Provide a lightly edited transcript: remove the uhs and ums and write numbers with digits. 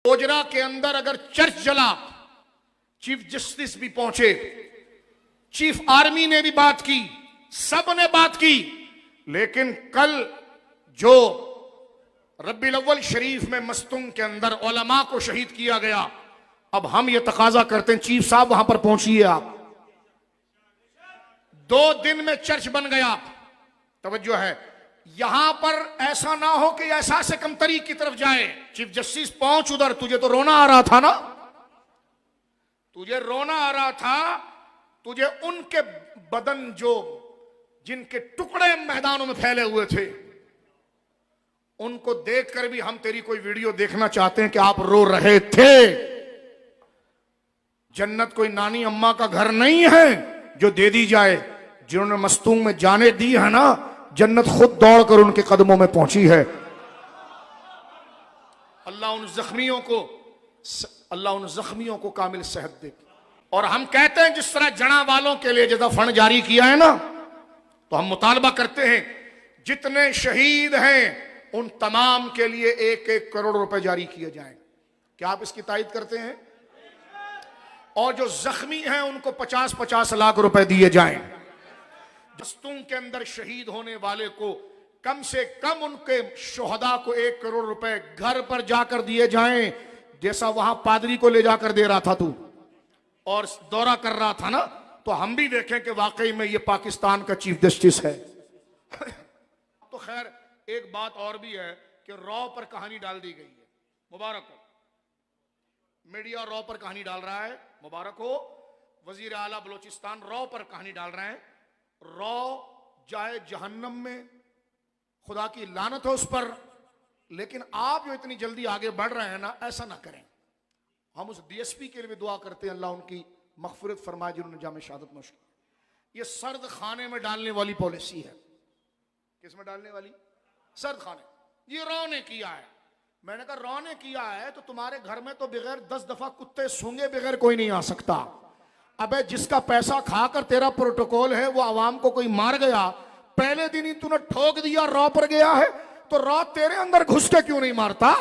ओजरा के अंदर अगर चर्च जला, चीफ जस्टिस भी पहुंचे, चीफ आर्मी ने भी बात की, सब ने बात की, लेकिन कल जो रब्बीउल अव्वल शरीफ में मस्तूम के अंदर उलमा को शहीद किया गया, अब हम ये तकाजा करते हैं चीफ साहब वहां पर पहुंचिए आप। 2 दिन में चर्च बन गया। तवज्जो है, यहां पर ऐसा ना हो कि ऐसा से कमतरी की तरफ जाए। चीफ जस्टिस पहुंच उधर, तुझे तो रोना आ रहा था ना, तुझे रोना आ रहा था, तुझे उनके बदन जो जिनके टुकड़े मैदानों में फैले हुए थे उनको देखकर भी हम तेरी कोई वीडियो देखना चाहते हैं कि आप रो रहे थे। जन्नत कोई नानी अम्मा का घर नहीं है जो दे दी जाए। जिन्होंने मस्तूम में जाने दी है ना, जन्नत खुद दौड़कर उनके कदमों में पहुंची है। अल्लाह उन जख्मियों को कामिल सेहत दे। और हम कहते हैं जिस तरह जना वालों के लिए जैसा फंड जारी किया है ना, तो हम मुतालबा करते हैं जितने शहीद हैं उन तमाम के लिए 1-1 करोड़ रुपए जारी किए जाएं। क्या आप इसकी तायद करते हैं? और जो जख्मी हैं उनको 50-50 लाख रुपए दिए जाएं। मस्तूम के अंदर शहीद होने वाले को कम से कम उनके शोहदा को 1 करोड़ रुपए घर पर जाकर दिए जाएं, जैसा वहां पादरी को ले जाकर दे रहा था तू और दौरा कर रहा था ना, तो हम भी देखें कि वाकई में ये पाकिस्तान का चीफ जस्टिस है। तो खैर एक बात और भी है कि रॉ पर कहानी डाल दी गई है, मुबारक हो। मीडिया रॉ पर कहानी डाल रहा है, मुबारक हो। वजीर आला बलोचिस्तान रॉ पर कहानी डाल रहे हैं। रॉ जाए जहन्नम में, खुदा की लानत हो उस पर। लेकिन आप जो इतनी जल्दी आगे बढ़ रहे हैं ना, ऐसा ना करें। हम उस डीएसपी के लिए भी दुआ करते हैं, अल्लाह उनकी मग़फ़िरत फरमाए जिन्होंने जामे शहादत नोश की। ये सर्द खाने में डालने वाली पॉलिसी है। किस में डालने वाली? सर्द खाने। ये रॉ ने किया है। मैंने कहा रॉ ने किया है तो तुम्हारे घर में तो बगैर 10 दफा कुत्ते सूंघे बगैर कोई नहीं आ सकता। अबे जिसका पैसा खाकर तेरा प्रोटोकॉल है वो आवाम को कोई मार गया, पहले दिन ही तूने ठोक दिया रॉ पर गया है, तो रॉ तेरे अंदर घुस के क्यों नहीं मारता?